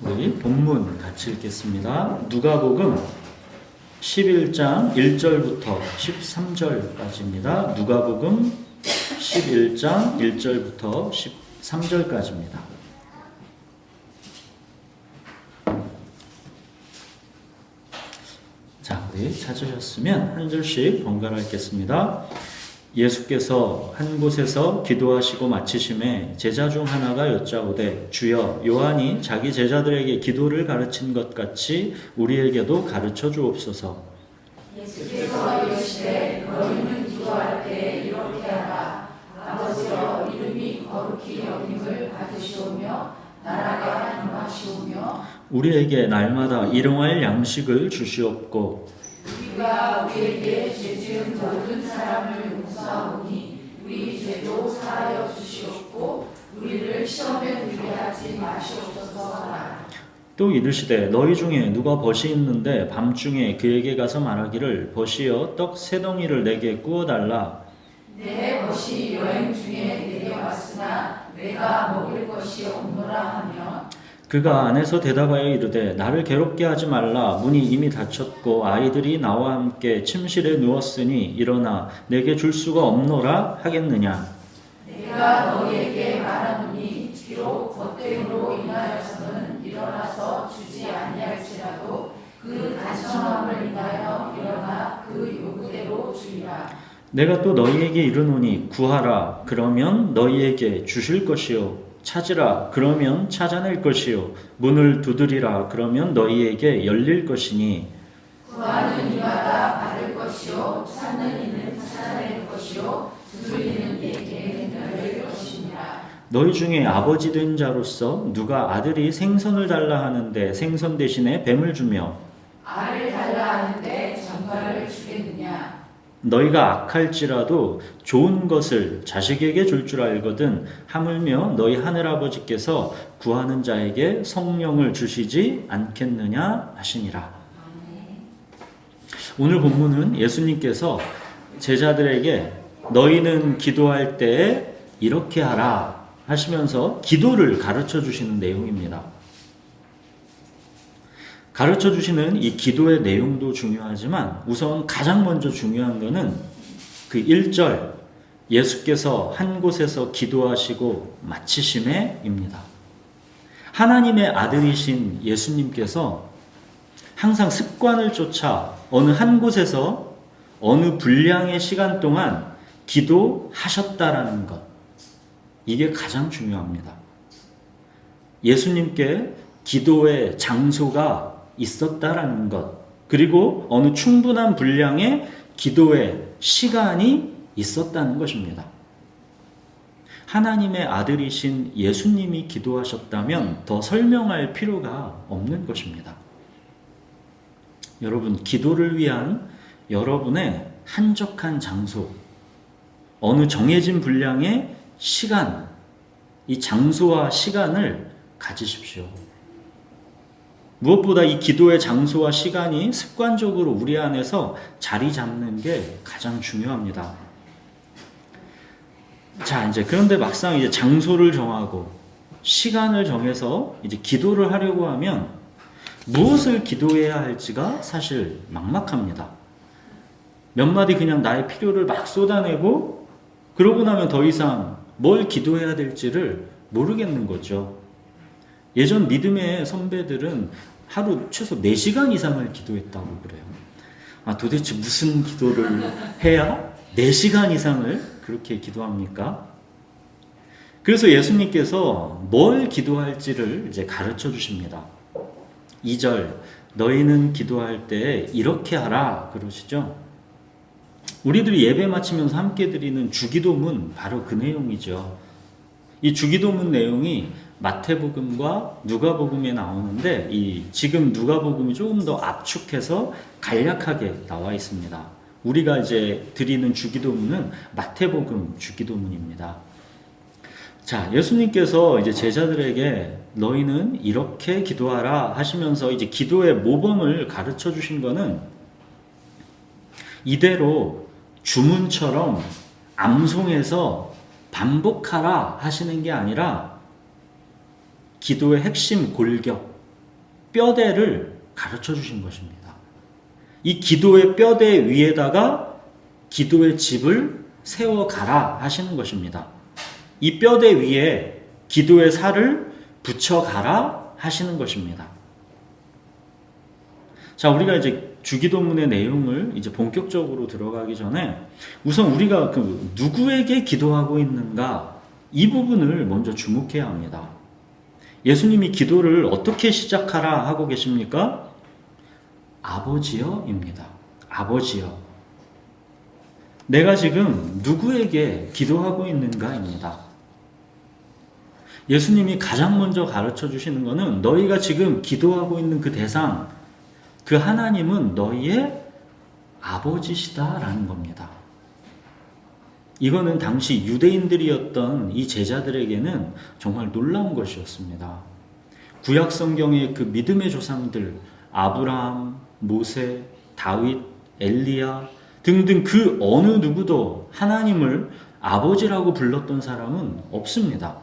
우리 본문 같이 읽겠습니다. 누가복음 11장 1절부터 13절까지입니다. 누가복음 11장 1절부터 13절까지입니다. 자, 우리 찾으셨으면 한 절씩 번갈아 읽겠습니다. 예수께서 한 곳에서 기도하시고 마치심에 제자 중 하나가 여짜오되 주여 요한이 자기 제자들에게 기도를 가르친 것 같이 우리에게도 가르쳐 주옵소서. 예수께서 이르시되 너희는 기도할 때 이렇게 하라. 아버지여 이름이 거룩히 여김을 받으시오며 나라가 임하시오며 우리에게 날마다 일용할 양식을 주시옵고 우리가 우리에게 죄 지은 모든 사람을 용서하오니 우리 죄도 사하여 주시옵고 우리를 시험에 들게 하지 마시옵소서 하라. 또 이르시되 너희 중에 누가 벗이 있는데 밤중에 그에게 가서 말하기를 벗이여 떡 세 덩이를 내게 구워달라. 내 벗이 여행 중에 내게 왔으나 내가 먹을 것이 없노라 하면 그가 안에서 대답하여 이르되 나를 괴롭게 하지 말라. 문이 이미 닫혔고 아이들이 나와 함께 침실에 누웠으니 일어나 내게 줄 수가 없노라 하겠느냐. 내가 너희에게 말하노니 비록 겉됨으로 인하여서는 일어나서 주지 아니할지라도 그 단청함을 인하여 일어나 그 요구대로 주리라. 내가 또 너희에게 이르노니 구하라 그러면 너희에게 주실 것이요 찾으라 그러면 찾아낼 것이요 문을 두드리라 그러면 너희에게 열릴 것이니 구하는 이마다 받을 것이요 찾는 이는 찾아낼 것이요 두드리는 이에게 열릴 것이니라. 너희 중에 아버지 된 자로서 누가 아들이 생선을 달라 하는데 생선 대신에 뱀을 주며 알을 달라 하는데 전갈을 주겠느냐. 너희가 악할지라도 좋은 것을 자식에게 줄 줄 알거든 하물며 너희 하늘아버지께서 구하는 자에게 성령을 주시지 않겠느냐 하시니라. 오늘 본문은 예수님께서 제자들에게 너희는 기도할 때에 이렇게 하라 하시면서 기도를 가르쳐 주시는 내용입니다. 가르쳐 주시는 이 기도의 내용도 중요하지만 우선 가장 먼저 중요한 것은 그 1절 예수께서 한 곳에서 기도하시고 마치심에입니다. 하나님의 아들이신 예수님께서 항상 습관을 쫓아 어느 한 곳에서 어느 분량의 시간 동안 기도하셨다라는 것, 이게 가장 중요합니다. 예수님께 기도의 장소가 있었다라는 것, 그리고 어느 충분한 분량의 기도의 시간이 있었다는 것입니다. 하나님의 아들이신 예수님이 기도하셨다면 더 설명할 필요가 없는 것입니다. 여러분, 기도를 위한 여러분의 한적한 장소, 어느 정해진 분량의 시간, 이 장소와 시간을 가지십시오. 무엇보다 이 기도의 장소와 시간이 습관적으로 우리 안에서 자리 잡는 게 가장 중요합니다. 자, 그런데 막상 이제 장소를 정하고 시간을 정해서 이제 기도를 하려고 하면 무엇을 기도해야 할지가 사실 막막합니다. 몇 마디 그냥 나의 필요를 막 쏟아내고 그러고 나면 더 이상 뭘 기도해야 될지를 모르겠는 거죠. 예전 믿음의 선배들은 하루 최소 4시간 이상을 기도했다고 그래요. 도대체 무슨 기도를 해야 4시간 이상을 그렇게 기도합니까? 그래서 예수님께서 뭘 기도할지를 이제 가르쳐 주십니다. 2절, 너희는 기도할 때 이렇게 하라 그러시죠. 우리들이 예배 마치면서 함께 드리는 주기도문, 바로 그 내용이죠. 이 주기도문 내용이 마태복음과 누가복음에 나오는데 지금 누가복음이 조금 더 압축해서 간략하게 나와 있습니다. 우리가 이제 드리는 주기도문은 마태복음 주기도문입니다. 자, 예수님께서 이제 제자들에게 너희는 이렇게 기도하라 하시면서 이제 기도의 모범을 가르쳐 주신 거는 이대로 주문처럼 암송해서 반복하라 하시는 게 아니라 기도의 핵심 골격, 뼈대를 가르쳐 주신 것입니다. 이 기도의 뼈대 위에다가 기도의 집을 세워가라 하시는 것입니다. 이 뼈대 위에 기도의 살을 붙여가라 하시는 것입니다. 자, 우리가 이제 주기도문의 내용을 이제 본격적으로 들어가기 전에 우선 우리가 누구에게 기도하고 있는가 이 부분을 먼저 주목해야 합니다. 예수님이 기도를 어떻게 시작하라 하고 계십니까? 아버지여입니다. 아버지여. 내가 지금 누구에게 기도하고 있는가입니다. 예수님이 가장 먼저 가르쳐 주시는 것은 너희가 지금 기도하고 있는 그 대상, 그 하나님은 너희의 아버지시다라는 겁니다. 이거는 당시 유대인들이었던 이 제자들에게는 정말 놀라운 것이었습니다. 구약 성경의 그 믿음의 조상들, 아브라함, 모세, 다윗, 엘리야 등등 그 어느 누구도 하나님을 아버지라고 불렀던 사람은 없습니다.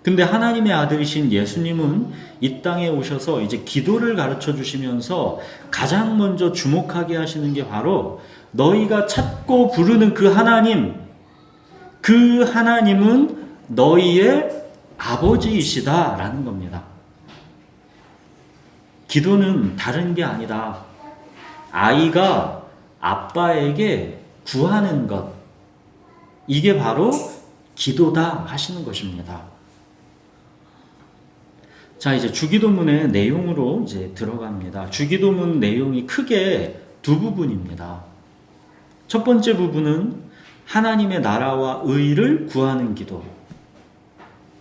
근데 하나님의 아들이신 예수님은 이 땅에 오셔서 이제 기도를 가르쳐 주시면서 가장 먼저 주목하게 하시는 게 바로 너희가 찾고 부르는 그 하나님, 그 하나님은 너희의 아버지이시다라는 겁니다. 기도는 다른 게 아니다. 아이가 아빠에게 구하는 것, 이게 바로 기도다 하시는 것입니다. 자, 이제 주기도문의 내용으로 이제 들어갑니다. 주기도문 내용이 크게 두 부분입니다. 첫 번째 부분은 하나님의 나라와 의를 구하는 기도.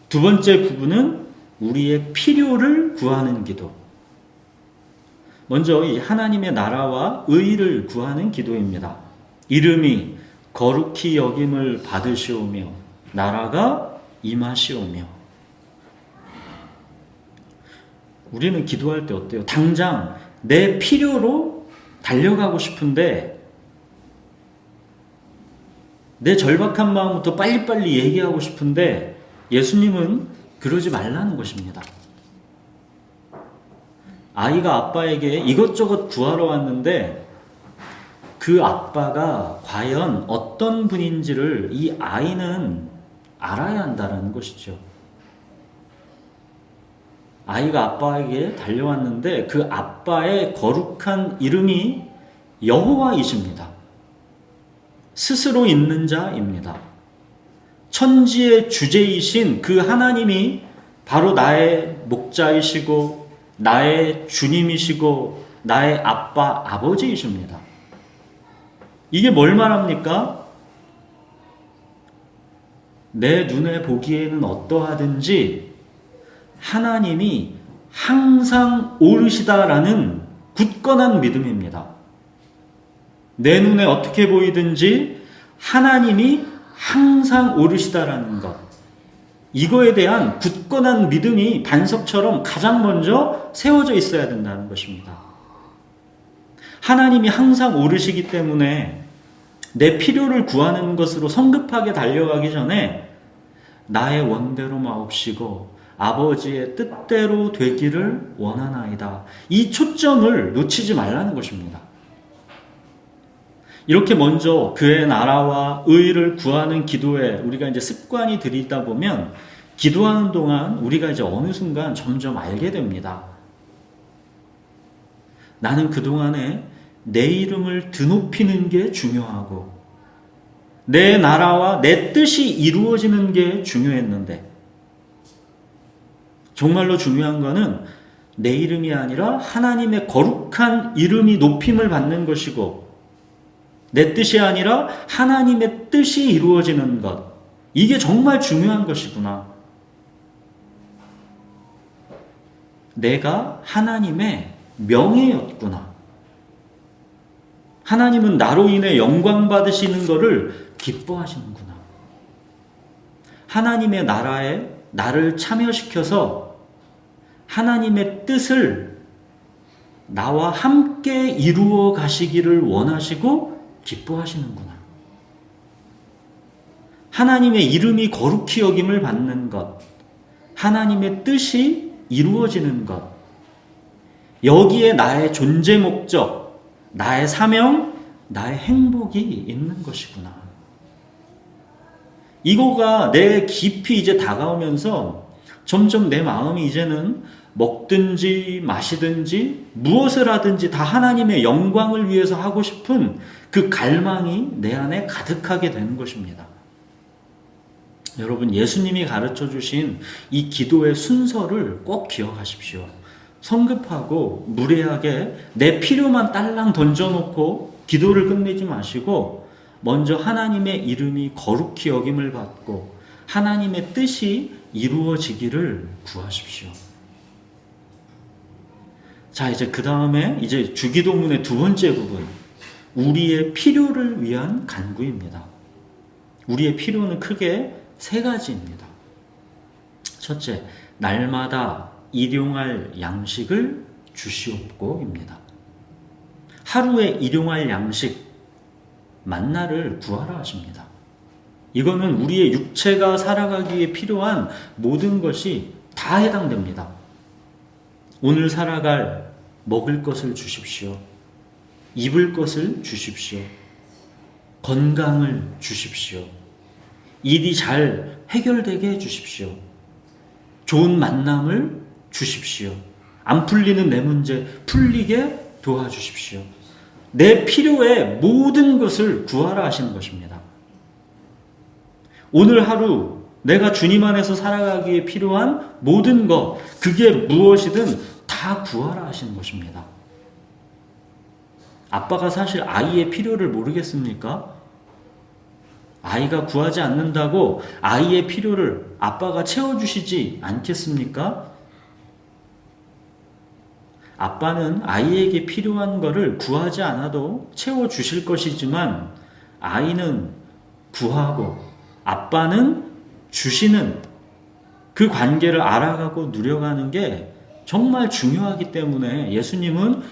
두 번째 부분은 우리의 필요를 구하는 기도. 먼저 이 하나님의 나라와 의를 구하는 기도입니다. 이름이 거룩히 여김을 받으시오며 나라가 임하시오며. 우리는 기도할 때 어때요? 당장 내 필요로 달려가고 싶은데 내 절박한 마음부터 빨리빨리 얘기하고 싶은데 예수님은 그러지 말라는 것입니다. 아이가 아빠에게 이것저것 구하러 왔는데 그 아빠가 과연 어떤 분인지를 이 아이는 알아야 한다는 것이죠. 아이가 아빠에게 달려왔는데 그 아빠의 거룩한 이름이 여호와이십니다. 스스로 있는 자입니다. 천지의 주제이신 그 하나님이 바로 나의 목자이시고 나의 주님이시고 나의 아빠, 아버지이십니다. 이게 뭘 말합니까? 내 눈에 보기에는 어떠하든지 하나님이 항상 옳으시다라는 굳건한 믿음입니다. 내 눈에 어떻게 보이든지 하나님이 항상 옳으시다라는 것. 이거에 대한 굳건한 믿음이 반석처럼 가장 먼저 세워져 있어야 된다는 것입니다. 하나님이 항상 옳으시기 때문에 내 필요를 구하는 것으로 성급하게 달려가기 전에 나의 원대로 마옵시고 아버지의 뜻대로 되기를 원하나이다. 이 초점을 놓치지 말라는 것입니다. 이렇게 먼저 그의 나라와 의를 구하는 기도에 우리가 이제 습관이 들이다 보면 기도하는 동안 우리가 이제 어느 순간 점점 알게 됩니다. 나는 그동안에 내 이름을 드높이는 게 중요하고 내 나라와 내 뜻이 이루어지는 게 중요했는데 정말로 중요한 거는 내 이름이 아니라 하나님의 거룩한 이름이 높임을 받는 것이고 내 뜻이 아니라 하나님의 뜻이 이루어지는 것. 이게 정말 중요한 것이구나. 내가 하나님의 명예였구나. 하나님은 나로 인해 영광 받으시는 것을 기뻐하시는구나. 하나님의 나라에 나를 참여시켜서 하나님의 뜻을 나와 함께 이루어 가시기를 원하시고 기뻐하시는구나. 하나님의 이름이 거룩히 여김을 받는 것, 하나님의 뜻이 이루어지는 것, 여기에 나의 존재 목적, 나의 사명, 나의 행복이 있는 것이구나. 이거가 내 깊이 이제 다가오면서 점점 내 마음이 이제는 먹든지 마시든지 무엇을 하든지 다 하나님의 영광을 위해서 하고 싶은 그 갈망이 내 안에 가득하게 되는 것입니다. 여러분, 예수님이 가르쳐 주신 이 기도의 순서를 꼭 기억하십시오. 성급하고 무례하게 내 필요만 딸랑 던져놓고 기도를 끝내지 마시고 먼저 하나님의 이름이 거룩히 여김을 받고 하나님의 뜻이 이루어지기를 구하십시오. 자, 이제 그 다음에 이제 주기도문의 두 번째 부분, 우리의 필요를 위한 간구입니다. 우리의 필요는 크게 세 가지입니다. 첫째, 날마다 일용할 양식을 주시옵고입니다. 하루에 일용할 양식, 만나를 구하라 하십니다. 이거는 우리의 육체가 살아가기에 필요한 모든 것이 다 해당됩니다. 오늘 살아갈 먹을 것을 주십시오. 입을 것을 주십시오. 건강을 주십시오. 일이 잘 해결되게 해주십시오. 좋은 만남을 주십시오. 안 풀리는 내 문제 풀리게 도와주십시오. 내 필요의 모든 것을 구하라 하시는 것입니다. 오늘 하루 내가 주님 안에서 살아가기에 필요한 모든 것, 그게 무엇이든 다 구하라 하시는 것입니다. 아빠가 사실 아이의 필요를 모르겠습니까? 아이가 구하지 않는다고 아이의 필요를 아빠가 채워주시지 않겠습니까? 아빠는 아이에게 필요한 것을 구하지 않아도 채워주실 것이지만 아이는 구하고 아빠는 주시는 그 관계를 알아가고 누려가는 게 정말 중요하기 때문에 예수님은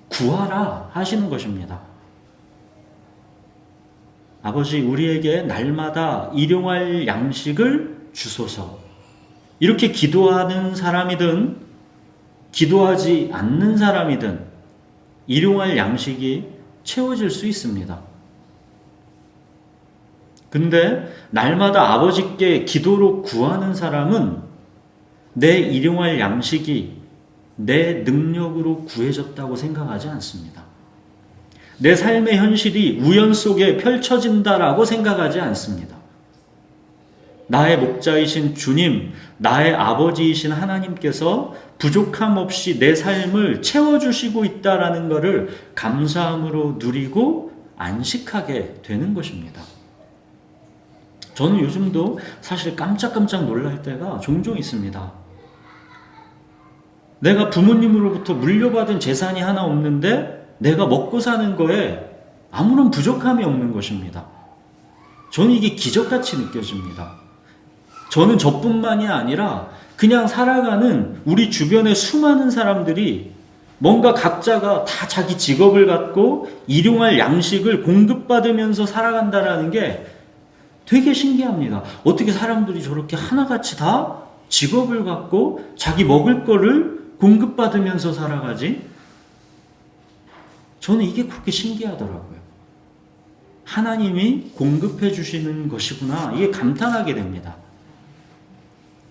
구하라 하시는 것입니다. 아버지, 우리에게 날마다 일용할 양식을 주소서. 이렇게 기도하는 사람이든 기도하지 않는 사람이든 일용할 양식이 채워질 수 있습니다. 근데 날마다 아버지께 기도로 구하는 사람은 내 일용할 양식이 내 능력으로 구해졌다고 생각하지 않습니다. 내 삶의 현실이 우연 속에 펼쳐진다라고 생각하지 않습니다. 나의 목자이신 주님, 나의 아버지이신 하나님께서 부족함 없이 내 삶을 채워주시고 있다라는 것을 감사함으로 누리고 안식하게 되는 것입니다. 저는 요즘도 사실 깜짝깜짝 놀랄 때가 종종 있습니다. 내가 부모님으로부터 물려받은 재산이 하나 없는데 내가 먹고 사는 거에 아무런 부족함이 없는 것입니다. 저는 이게 기적같이 느껴집니다. 저는 저뿐만이 아니라 그냥 살아가는 우리 주변의 수많은 사람들이 뭔가 각자가 다 자기 직업을 갖고 일용할 양식을 공급받으면서 살아간다는 게 되게 신기합니다. 어떻게 사람들이 저렇게 하나같이 다 직업을 갖고 자기 먹을 거를 공급받으면서 살아가지? 저는 이게 그렇게 신기하더라고요. 하나님이 공급해 주시는 것이구나. 이게 감탄하게 됩니다.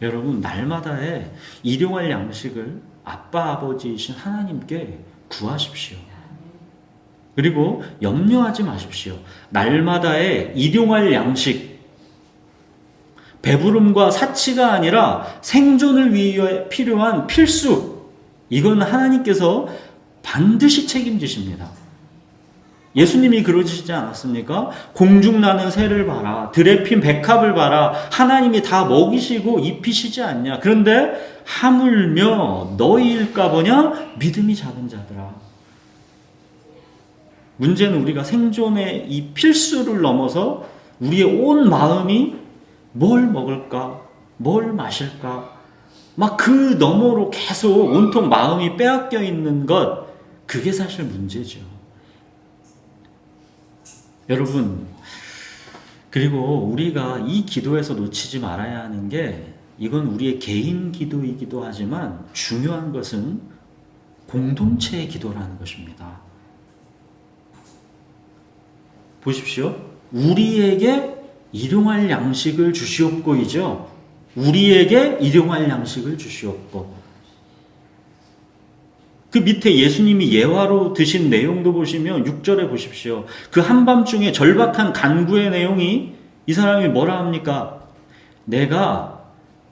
여러분, 날마다의 일용할 양식을 아빠 아버지이신 하나님께 구하십시오. 그리고 염려하지 마십시오. 날마다의 일용할 양식, 배부름과 사치가 아니라 생존을 위해 필요한 필수, 이건 하나님께서 반드시 책임지십니다. 예수님이 그러시지 않았습니까? 공중나는 새를 봐라, 들에 핀 백합을 봐라, 하나님이 다 먹이시고 입히시지 않냐. 그런데 하물며 너희일까 보냐? 믿음이 작은 자들아. 문제는 우리가 생존의 이 필수를 넘어서 우리의 온 마음이 뭘 먹을까? 뭘 마실까? 막 그 너머로 계속 온통 마음이 빼앗겨 있는 것, 그게 사실 문제죠. 여러분, 그리고 우리가 이 기도에서 놓치지 말아야 하는 게 이건 우리의 개인 기도이기도 하지만 중요한 것은 공동체의 기도라는 것입니다. 보십시오. 우리에게 일용할 양식을 주시옵고이죠. 우리에게 일용할 양식을 주시옵고. 그 밑에 예수님이 예화로 드신 내용도 보시면 6절에 보십시오. 그 한밤중에 절박한 간구의 내용이 이 사람이 뭐라 합니까? 내가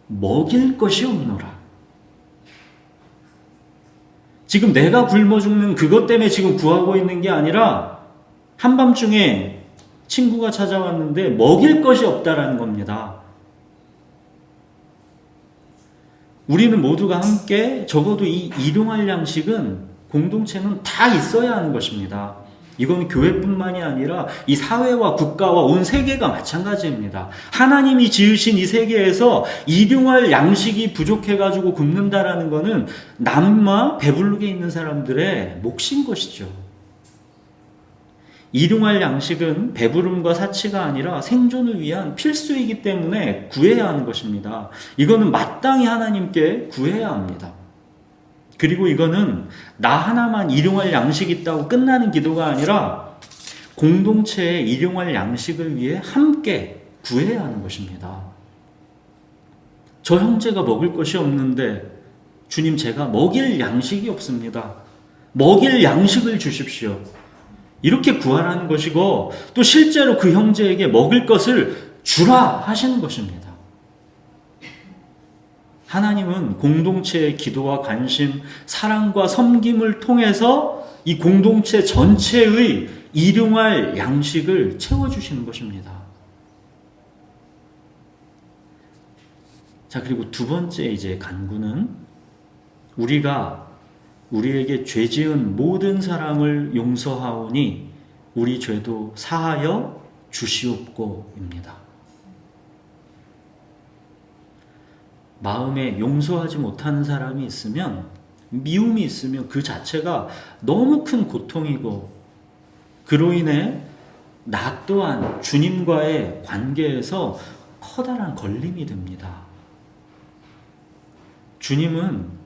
먹일 것이 없노라. 지금 내가 굶어 죽는 그것 때문에 지금 구하고 있는 게 아니라 한밤중에 친구가 찾아왔는데 먹일 것이 없다라는 겁니다. 우리는 모두가 함께 적어도 이 일용할 양식은 공동체는 다 있어야 하는 것입니다. 이건 교회뿐만이 아니라 이 사회와 국가와 온 세계가 마찬가지입니다. 하나님이 지으신 이 세계에서 일용할 양식이 부족해가지고 굶는다라는 것은 남과 배부르게 있는 사람들의 몫인 것이죠. 일용할 양식은 배부름과 사치가 아니라 생존을 위한 필수이기 때문에 구해야 하는 것입니다. 이거는 마땅히 하나님께 구해야 합니다. 그리고 이거는 나 하나만 일용할 양식이 있다고 끝나는 기도가 아니라 공동체의 일용할 양식을 위해 함께 구해야 하는 것입니다. 저 형제가 먹을 것이 없는데 주님, 제가 먹일 양식이 없습니다. 먹일 양식을 주십시오. 이렇게 구하라는 것이고, 또 실제로 그 형제에게 먹을 것을 주라 하시는 것입니다. 하나님은 공동체의 기도와 관심, 사랑과 섬김을 통해서 이 공동체 전체의 일용할 양식을 채워주시는 것입니다. 자, 그리고 두 번째 이제 간구는 우리에게 죄 지은 모든 사람을 용서하오니 우리 죄도 사하여 주시옵고입니다. 마음에 용서하지 못하는 사람이 있으면, 미움이 있으면 그 자체가 너무 큰 고통이고, 그로 인해 나 또한 주님과의 관계에서 커다란 걸림이 됩니다. 주님은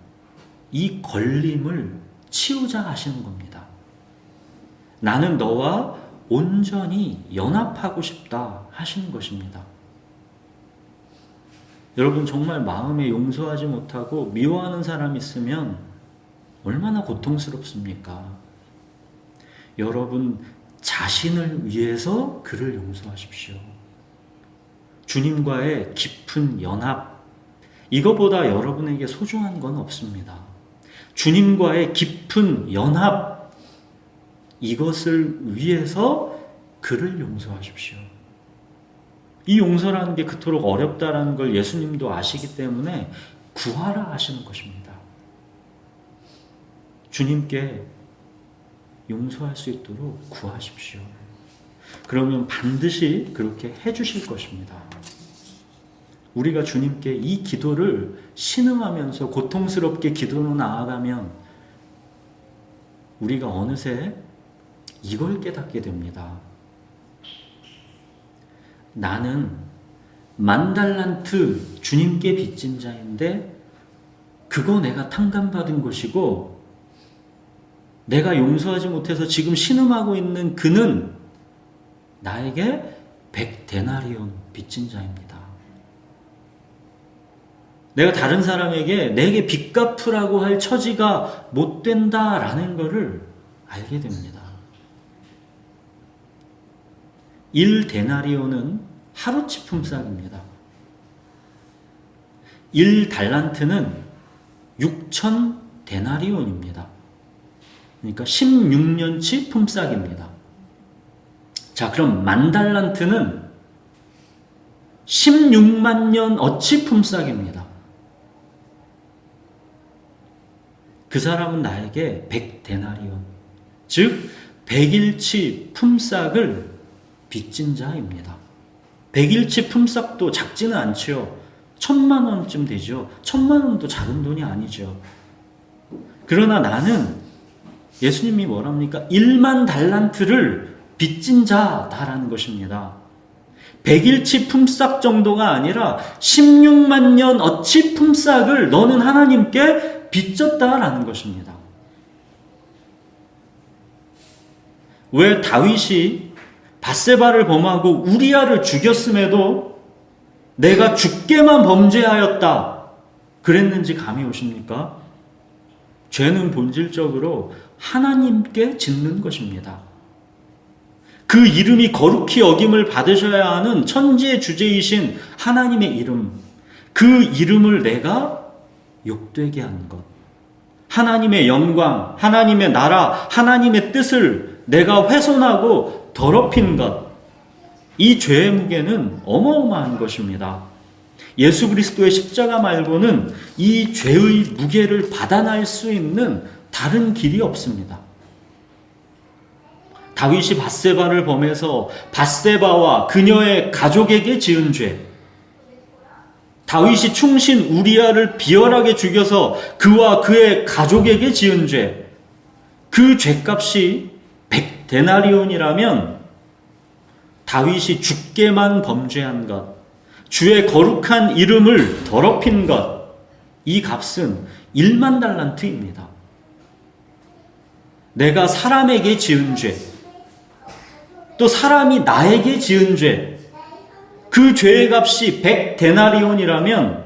이 걸림을 치우자 하시는 겁니다. 나는 너와 온전히 연합하고 싶다 하시는 것입니다. 여러분, 정말 마음에 용서하지 못하고 미워하는 사람이 있으면 얼마나 고통스럽습니까? 여러분 자신을 위해서 그를 용서하십시오. 주님과의 깊은 연합, 이거보다 여러분에게 소중한 건 없습니다. 주님과의 깊은 연합, 이것을 위해서 그를 용서하십시오. 이 용서라는 게 그토록 어렵다라는 걸 예수님도 아시기 때문에 구하라 하시는 것입니다. 주님께 용서할 수 있도록 구하십시오. 그러면 반드시 그렇게 해주실 것입니다. 우리가 주님께 이 기도를 신음하면서 고통스럽게 기도로 나아가면 우리가 어느새 이걸 깨닫게 됩니다. 나는 10,000달란트 주님께 빚진 자인데 그거 내가 탕감받은 것이고, 내가 용서하지 못해서 지금 신음하고 있는 그는 나에게 100데나리온 빚진 자입니다. 내가 다른 사람에게 내게 빚 갚으라고 할 처지가 못 된다라는 것을 알게 됩니다. 1데나리온은 하루치 품삯입니다. 1달란트는 6,000데나리온입니다. 그러니까 16년치 품삯입니다. 자, 그럼 10,000달란트는 16만 년 어치 품삯입니다. 그 사람은 나에게 100데나리온, 즉 100일치 품삯을 빚진 자입니다. 100일치 품삯도 작지는 않지요. 1,000만 원쯤 되죠. 1,000만 원도 작은 돈이 아니죠. 그러나 나는, 예수님이 뭐랍니까? 1만 달란트를 빚진 자다라는 것입니다. 100일치 품삯 정도가 아니라 16만 년 어치 품삯을 너는 하나님께 빚졌다라는 것입니다. 왜 다윗이 밧세바를 범하고 우리아를 죽였음에도 내가 죽게만 범죄하였다 그랬는지 감이 오십니까? 죄는 본질적으로 하나님께 짓는 것입니다. 그 이름이 거룩히 여김을 받으셔야 하는 천지의 주제이신 하나님의 이름, 그 이름을 내가 욕되게 한 것, 하나님의 영광, 하나님의 나라, 하나님의 뜻을 내가 훼손하고 더럽힌 것, 이 죄의 무게는 어마어마한 것입니다. 예수 그리스도의 십자가 말고는 이 죄의 무게를 받아낼 수 있는 다른 길이 없습니다. 다윗이 밧세바를 범해서 밧세바와 그녀의 가족에게 지은 죄, 다윗이 충신 우리아를 비열하게 죽여서 그와 그의 가족에게 지은 죄, 그 죄값이 100데나리온이라면 다윗이 죽게만 범죄한 것, 주의 거룩한 이름을 더럽힌 것, 이 값은 1만 달란트입니다. 내가 사람에게 지은 죄, 또 사람이 나에게 지은 죄, 그 죄의 값이 100데나리온이라면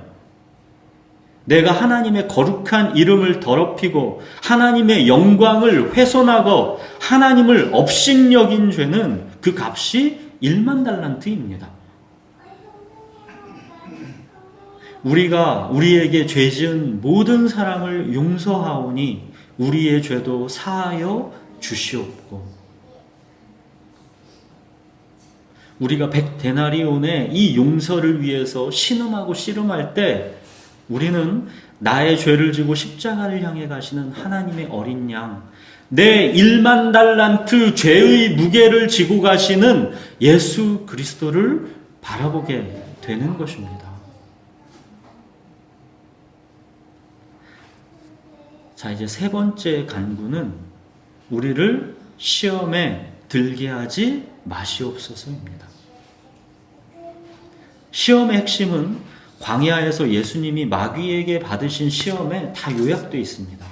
내가 하나님의 거룩한 이름을 더럽히고 하나님의 영광을 훼손하고 하나님을 업신여긴 죄는 그 값이 1만 달란트입니다. 우리가 우리에게 죄 지은 모든 사람을 용서하오니 우리의 죄도 사하여 주시옵고, 우리가 100데나리온의 이 용서를 위해서 신음하고 씨름할 때 우리는 나의 죄를 지고 십자가를 향해 가시는 하나님의 어린 양, 내 1만 달란트 죄의 무게를 지고 가시는 예수 그리스도를 바라보게 되는 것입니다. 자, 이제 세 번째 간구는 우리를 시험에 들게 하지 마시옵소서입니다. 시험의 핵심은 광야에서 예수님이 마귀에게 받으신 시험에 다 요약되어 있습니다.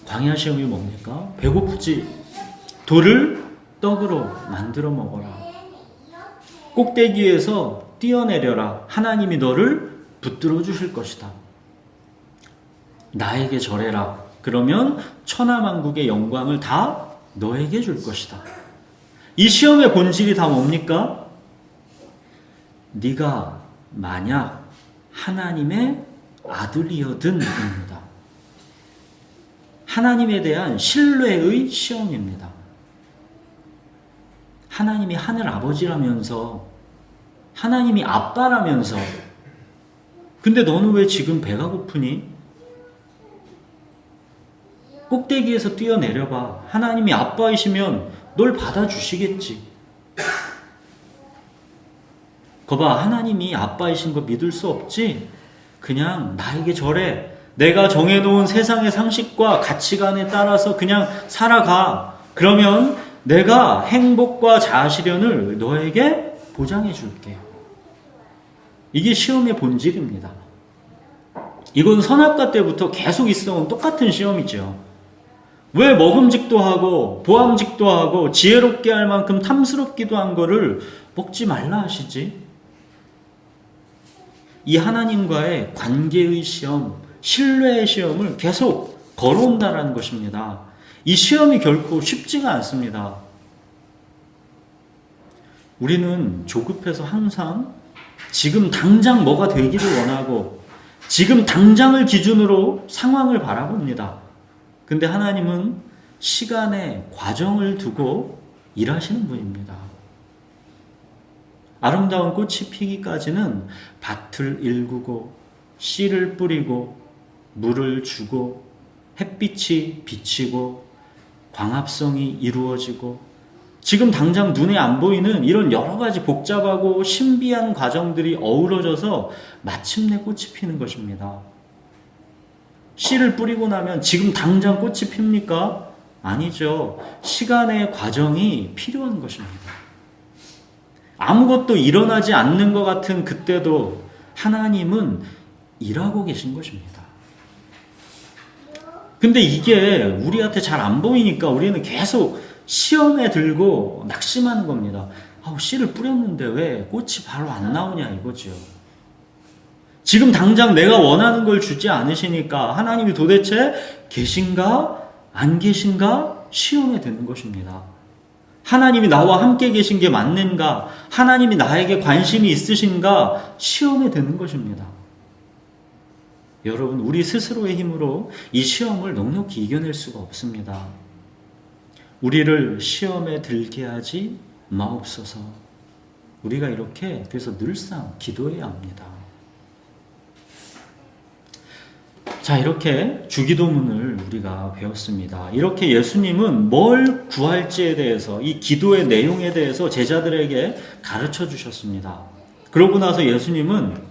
광야 시험이 뭡니까? 배고프지? 돌을 떡으로 만들어 먹어라. 꼭대기에서 뛰어내려라. 하나님이 너를 붙들어 주실 것이다. 나에게 절해라. 그러면 천하만국의 영광을 다 너에게 줄 것이다. 이 시험의 본질이 다 뭡니까? 네가 만약 하나님의 아들이어든입니다. 하나님에 대한 신뢰의 시험입니다. 하나님이 하늘 아버지라면서, 하나님이 아빠라면서, 근데 너는 왜 지금 배가 고프니? 꼭대기에서 뛰어내려봐. 하나님이 아빠이시면 널 받아주시겠지. 거봐, 하나님이 아빠이신 거 믿을 수 없지? 그냥 나에게 절해. 내가 정해놓은 세상의 상식과 가치관에 따라서 그냥 살아가. 그러면 내가 행복과 자아실현을 너에게 보장해 줄게. 이게 시험의 본질입니다. 이건 선악과 때부터 계속 있어온 똑같은 시험이죠. 왜 먹음직도 하고 보암직도 하고 지혜롭게 할 만큼 탐스럽기도 한 거를 먹지 말라 하시지? 이 하나님과의 관계의 시험, 신뢰의 시험을 계속 걸어온다라는 것입니다. 이 시험이 결코 쉽지가 않습니다. 우리는 조급해서 항상 지금 당장 뭐가 되기를 원하고 지금 당장을 기준으로 상황을 바라봅니다. 근데 하나님은 시간의 과정을 두고 일하시는 분입니다. 아름다운 꽃이 피기까지는 밭을 일구고 씨를 뿌리고 물을 주고 햇빛이 비치고 광합성이 이루어지고 지금 당장 눈에 안 보이는 이런 여러 가지 복잡하고 신비한 과정들이 어우러져서 마침내 꽃이 피는 것입니다. 씨를 뿌리고 나면 지금 당장 꽃이 핍니까? 아니죠. 시간의 과정이 필요한 것입니다. 아무것도 일어나지 않는 것 같은 그때도 하나님은 일하고 계신 것입니다. 근데 이게 우리한테 잘 안 보이니까 우리는 계속 시험에 들고 낙심하는 겁니다. 씨를 뿌렸는데 왜 꽃이 바로 안 나오냐 이거죠. 지금 당장 내가 원하는 걸 주지 않으시니까 하나님이 도대체 계신가 안 계신가 시험에 드는 것입니다. 하나님이 나와 함께 계신 게 맞는가, 하나님이 나에게 관심이 있으신가 시험에 드는 것입니다. 여러분, 우리 스스로의 힘으로 이 시험을 넉넉히 이겨낼 수가 없습니다. 우리를 시험에 들게 하지 마옵소서. 우리가 이렇게 그래서 늘상 기도해야 합니다. 자, 이렇게 주기도문을 우리가 배웠습니다. 이렇게 예수님은 뭘 구할지에 대해서, 이 기도의 내용에 대해서 제자들에게 가르쳐 주셨습니다. 그러고 나서 예수님은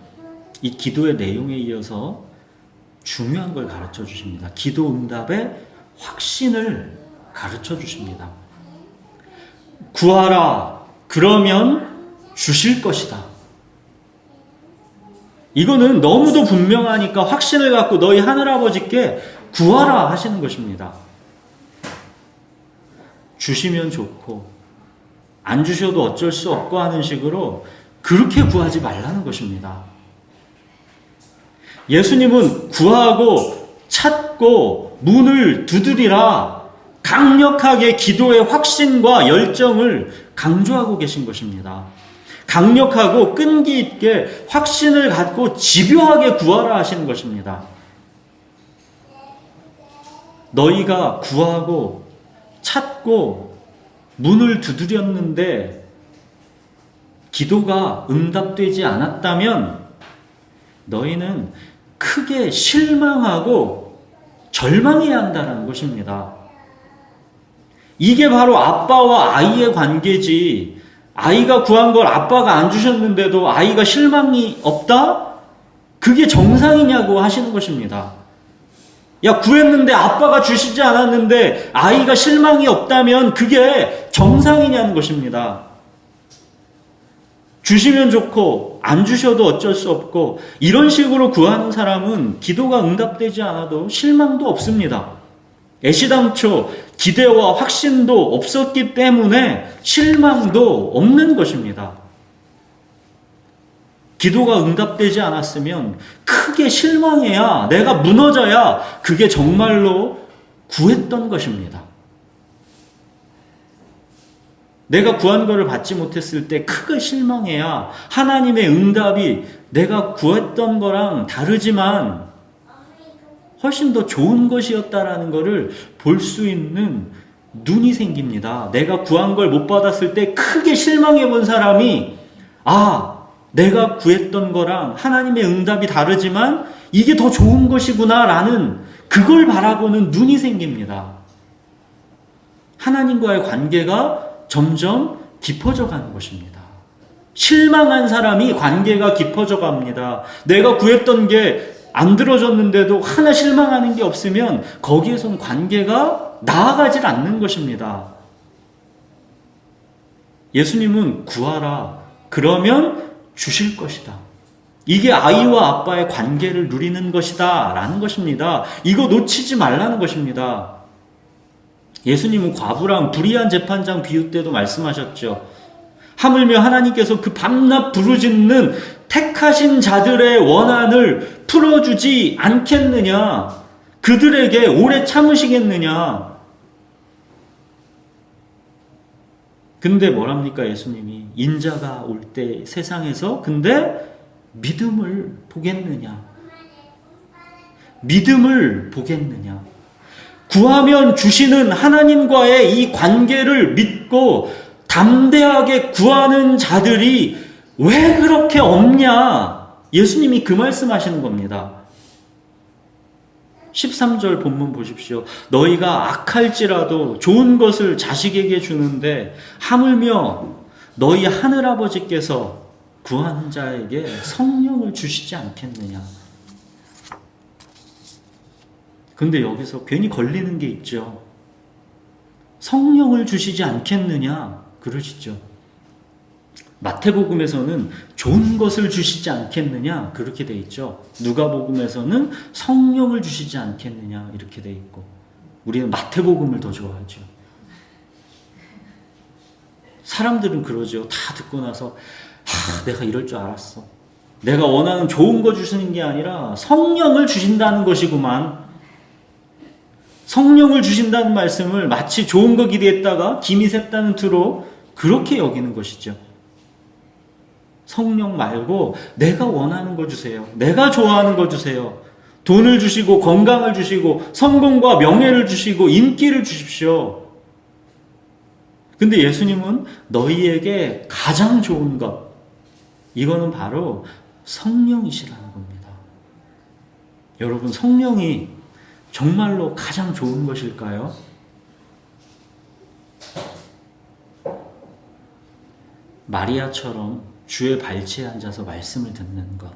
이 기도의 내용에 이어서 중요한 걸 가르쳐 주십니다. 기도 응답의 확신을 가르쳐 주십니다. 구하라, 그러면 주실 것이다. 이거는 너무도 분명하니까 확신을 갖고 너희 하늘아버지께 구하라 하시는 것입니다. 주시면 좋고 안 주셔도 어쩔 수 없고 하는 식으로 그렇게 구하지 말라는 것입니다. 예수님은 구하고 찾고 문을 두드리라 강력하게 기도의 확신과 열정을 강조하고 계신 것입니다. 강력하고 끈기 있게 확신을 갖고 집요하게 구하라 하시는 것입니다. 너희가 구하고 찾고 문을 두드렸는데 기도가 응답되지 않았다면 너희는 크게 실망하고 절망해야 한다는 것입니다. 이게 바로 아빠와 아이의 관계지. 아이가 구한 걸 아빠가 안 주셨는데도 아이가 실망이 없다? 그게 정상이냐고 하시는 것입니다. 야, 구했는데 아빠가 주시지 않았는데 아이가 실망이 없다면 그게 정상이냐는 것입니다. 주시면 좋고 안 주셔도 어쩔 수 없고 이런 식으로 구하는 사람은 기도가 응답되지 않아도 실망도 없습니다. 애시당초 기대와 확신도 없었기 때문에 실망도 없는 것입니다. 기도가 응답되지 않았으면 크게 실망해야, 내가 무너져야 그게 정말로 구했던 것입니다. 내가 구한 것을 받지 못했을 때 크게 실망해야 하나님의 응답이 내가 구했던 거랑 다르지만 훨씬 더 좋은 것이었다라는 것을 볼 수 있는 눈이 생깁니다. 내가 구한 걸 못 받았을 때 크게 실망해 본 사람이 내가 구했던 거랑 하나님의 응답이 다르지만 이게 더 좋은 것이구나 라는 그걸 바라보는 눈이 생깁니다. 하나님과의 관계가 점점 깊어져 가는 것입니다. 실망한 사람이 관계가 깊어져 갑니다. 내가 구했던 게 안 들어졌는데도 하나 실망하는 게 없으면 거기에선 관계가 나아가질 않는 것입니다. 예수님은 구하라. 그러면 주실 것이다. 이게 아이와 아빠의 관계를 누리는 것이다. 라는 것입니다. 이거 놓치지 말라는 것입니다. 예수님은 과부랑 불의한 재판장 비유 때도 말씀하셨죠. 하물며 하나님께서 그 밤낮 부르짖는 택하신 자들의 원한을 풀어주지 않겠느냐? 그들에게 오래 참으시겠느냐? 근데 뭐랍니까 예수님이? 인자가 올 때 세상에서 근데 믿음을 보겠느냐? 믿음을 보겠느냐? 구하면 주시는 하나님과의 이 관계를 믿고 담대하게 구하는 자들이 왜 그렇게 없냐? 예수님이 그 말씀하시는 겁니다. 13절 본문 보십시오. 너희가 악할지라도 좋은 것을 자식에게 주는데 하물며 너희 하늘아버지께서 구하는 자에게 성령을 주시지 않겠느냐? 근데 여기서 괜히 걸리는 게 있죠. 성령을 주시지 않겠느냐 그러시죠. 마태복음에서는 좋은 것을 주시지 않겠느냐 그렇게 돼 있죠. 누가복음에서는 성령을 주시지 않겠느냐 이렇게 돼 있고, 우리는 마태복음을 더 좋아하죠. 사람들은 그러죠. 다 듣고 나서 내가 이럴 줄 알았어. 내가 원하는 좋은 거 주시는 게 아니라 성령을 주신다는 것이구만. 성령을 주신다는 말씀을 마치 좋은 거 기대했다가 김이 샜다는 투로 그렇게 여기는 것이죠. 성령 말고 내가 원하는 거 주세요. 내가 좋아하는 거 주세요. 돈을 주시고 건강을 주시고 성공과 명예를 주시고 인기를 주십시오. 근데 예수님은 너희에게 가장 좋은 것, 이거는 바로 성령이시라는 겁니다. 여러분, 성령이 정말로 가장 좋은 것일까요? 마리아처럼 주의 발치에 앉아서 말씀을 듣는 것.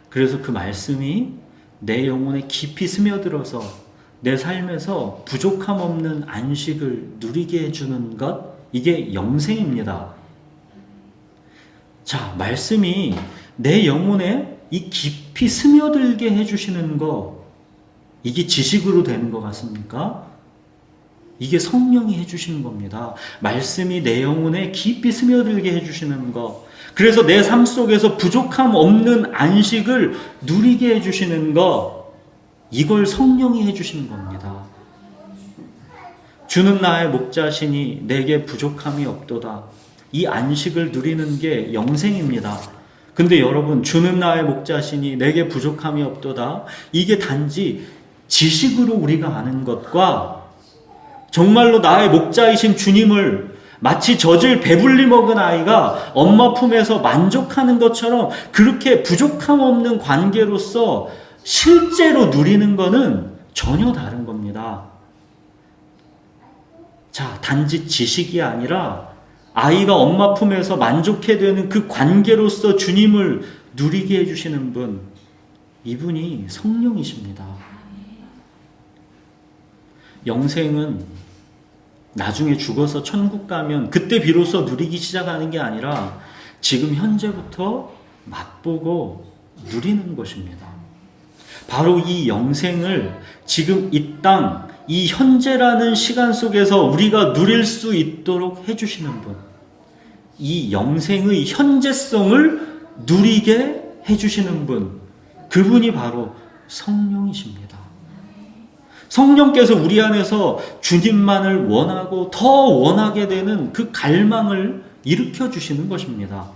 그래서 그 말씀이 내 영혼에 깊이 스며들어서 내 삶에서 부족함 없는 안식을 누리게 해주는 것, 이게 영생입니다. 자, 말씀이 내 영혼에 이 깊이 스며들게 해주시는 것, 이게 지식으로 되는 것 같습니까? 이게 성령이 해주시는 겁니다. 말씀이 내 영혼에 깊이 스며들게 해주시는 것. 그래서 내 삶 속에서 부족함 없는 안식을 누리게 해주시는 것. 이걸 성령이 해주시는 겁니다. 주는 나의 목자시니 내게 부족함이 없도다. 이 안식을 누리는 게 영생입니다. 근데 여러분, 주는 나의 목자시니 내게 부족함이 없도다. 이게 단지 지식으로 우리가 아는 것과 정말로 나의 목자이신 주님을 마치 젖을 배불리 먹은 아이가 엄마 품에서 만족하는 것처럼 그렇게 부족함 없는 관계로서 실제로 누리는 것은 전혀 다른 겁니다. 자, 단지 지식이 아니라 아이가 엄마 품에서 만족해야 되는 그 관계로서 주님을 누리게 해주시는 분, 이분이 성령이십니다. 영생은 나중에 죽어서 천국 가면 그때 비로소 누리기 시작하는 게 아니라 지금 현재부터 맛보고 누리는 것입니다. 바로 이 영생을 지금 이 땅, 이 현재라는 시간 속에서 우리가 누릴 수 있도록 해주시는 분, 이 영생의 현재성을 누리게 해주시는 분, 그분이 바로 성령이십니다. 성령께서 우리 안에서 주님만을 원하고 더 원하게 되는 그 갈망을 일으켜 주시는 것입니다.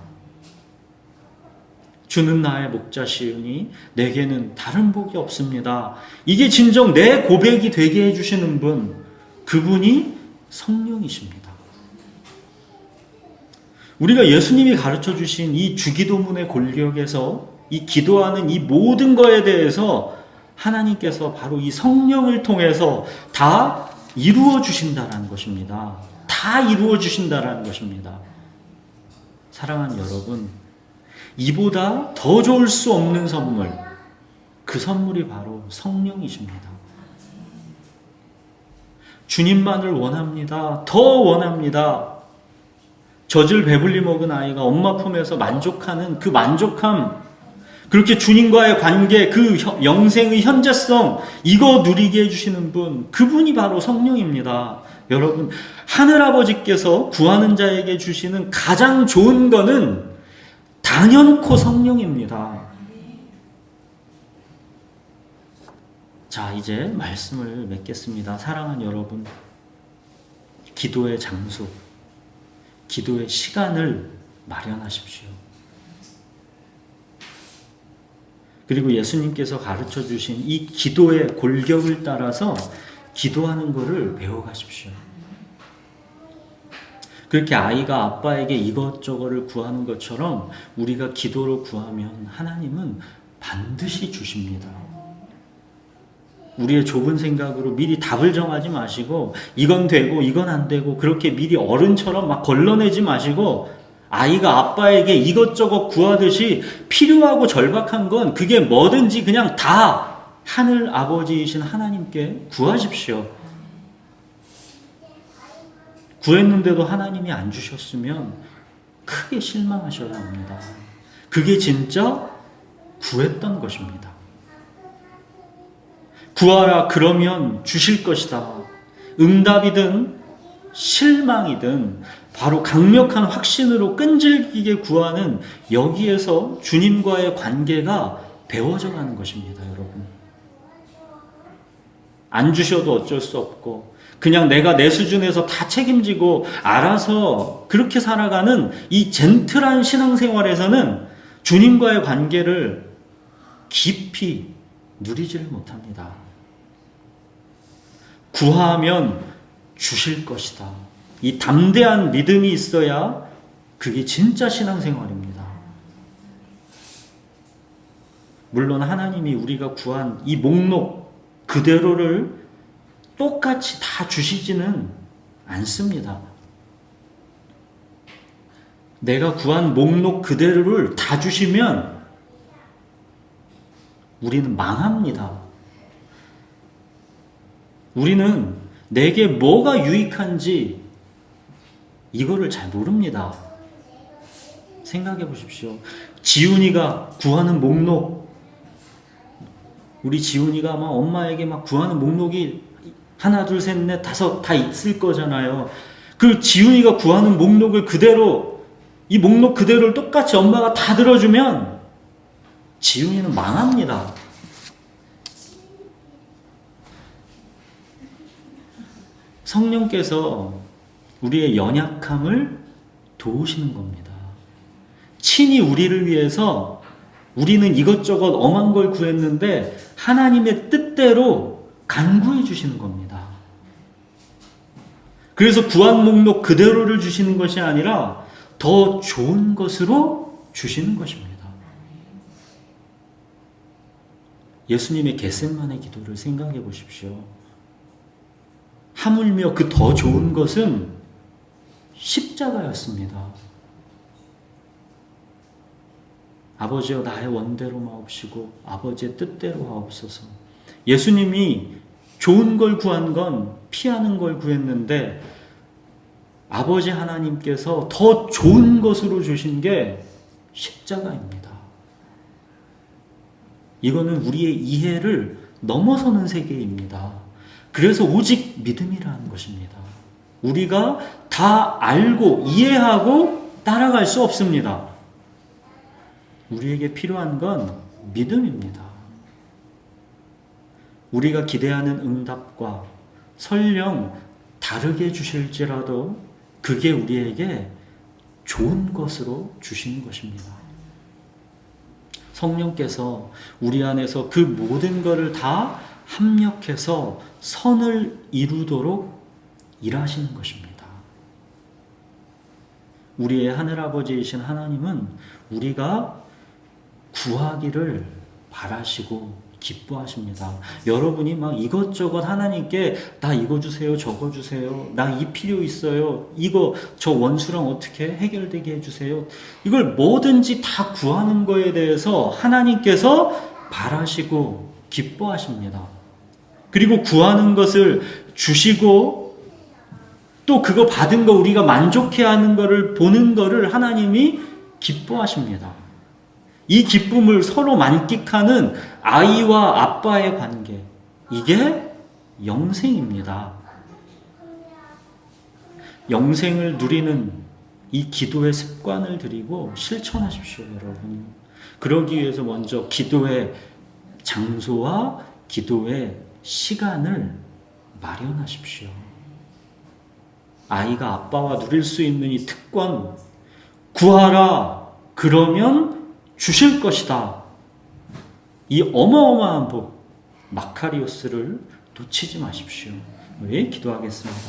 주는 나의 목자시으니 내게는 다른 복이 없습니다. 이게 진정 내 고백이 되게 해주시는 분, 그분이 성령이십니다. 우리가 예수님이 가르쳐 주신 이 주기도문의 골격에서 이 기도하는 이 모든 거에 대해서 하나님께서 바로 이 성령을 통해서 다 이루어 주신다라는 것입니다. 다 이루어 주신다라는 것입니다. 사랑하는 여러분, 이보다 더 좋을 수 없는 선물, 그 선물이 바로 성령이십니다. 주님만을 원합니다. 더 원합니다. 젖을 배불리 먹은 아이가 엄마 품에서 만족하는 그 만족함, 그렇게 주님과의 관계, 그 영생의 현재성, 이거 누리게 해주시는 분, 그분이 바로 성령입니다. 여러분, 하늘아버지께서 구하는 자에게 주시는 가장 좋은 거는 단연코 성령입니다. 자, 이제 말씀을 맺겠습니다. 사랑하는 여러분, 기도의 장소, 기도의 시간을 마련하십시오. 그리고 예수님께서 가르쳐 주신 이 기도의 골격을 따라서 기도하는 것을 배워가십시오. 그렇게 아이가 아빠에게 이것저것을 구하는 것처럼 우리가 기도로 구하면 하나님은 반드시 주십니다. 우리의 좁은 생각으로 미리 답을 정하지 마시고 이건 되고 이건 안 되고 그렇게 미리 어른처럼 막 걸러내지 마시고, 아이가 아빠에게 이것저것 구하듯이 필요하고 절박한 건 그게 뭐든지 그냥 다 하늘 아버지이신 하나님께 구하십시오. 구했는데도 하나님이 안 주셨으면 크게 실망하셔야 합니다. 그게 진짜 구했던 것입니다. 구하라 그러면 주실 것이다. 응답이든 실망이든 바로 강력한 확신으로 끈질기게 구하는 여기에서 주님과의 관계가 배워져 가는 것입니다, 여러분. 안 주셔도 어쩔 수 없고 그냥 내가 내 수준에서 다 책임지고 알아서 그렇게 살아가는 이 젠틀한 신앙생활에서는 주님과의 관계를 깊이 누리지를 못합니다. 구하면 주실 것이다. 이 담대한 믿음이 있어야 그게 진짜 신앙생활입니다. 물론 하나님이 우리가 구한 이 목록 그대로를 똑같이 다 주시지는 않습니다. 내가 구한 목록 그대로를 다 주시면 우리는 망합니다. 우리는 내게 뭐가 유익한지 이거를 잘 모릅니다. 생각해 보십시오. 지훈이가 구하는 목록, 우리 지훈이가 막 엄마에게 막 구하는 목록이 하나, 둘, 셋, 넷, 다섯 다 있을 거잖아요. 그 지훈이가 구하는 목록을 그대로, 이 목록 그대로를 똑같이 엄마가 다 들어주면 지훈이는 망합니다. 성령께서 우리의 연약함을 도우시는 겁니다. 친히 우리를 위해서 우리는 이것저것 엄한 걸 구했는데 하나님의 뜻대로 간구해 주시는 겁니다. 그래서 구한 목록 그대로를 주시는 것이 아니라 더 좋은 것으로 주시는 것입니다. 예수님의 겟세마네 기도를 생각해 보십시오. 하물며 그 더 좋은 것은 십자가였습니다. 아버지여 나의 원대로 마옵시고 아버지의 뜻대로 하옵소서. 예수님이 좋은 걸 구한 건 피하는 걸 구했는데 아버지 하나님께서 더 좋은 것으로 주신 게 십자가입니다. 이거는 우리의 이해를 넘어서는 세계입니다. 그래서 오직 믿음이라는 것입니다. 우리가 다 알고 이해하고 따라갈 수 없습니다. 우리에게 필요한 건 믿음입니다. 우리가 기대하는 응답과 설령 다르게 주실지라도 그게 우리에게 좋은 것으로 주시는 것입니다. 성령께서 우리 안에서 그 모든 것을 다 합력해서 선을 이루도록 일하시는 것입니다. 우리의 하늘아버지이신 하나님은 우리가 구하기를 바라시고 기뻐하십니다. 여러분이 막 이것저것 하나님께 나 이거 주세요, 저거 주세요, 나 이 필요 있어요, 이거 저 원수랑 어떻게 해결되게 해주세요. 이걸 뭐든지 다 구하는 거에 대해서 하나님께서 바라시고 기뻐하십니다. 그리고 구하는 것을 주시고 또 그거 받은 거 우리가 만족해하는 거를 보는 거를 하나님이 기뻐하십니다. 이 기쁨을 서로 만끽하는 아이와 아빠의 관계, 이게 영생입니다. 영생을 누리는 이 기도의 습관을 들이고 실천하십시오, 여러분. 그러기 위해서 먼저 기도의 장소와 기도의 시간을 마련하십시오. 아이가 아빠와 누릴 수 있는 이 특권, 구하라 그러면 주실 것이다. 이 어마어마한 복, 마카리오스를 놓치지 마십시오. 우리 기도하겠습니다.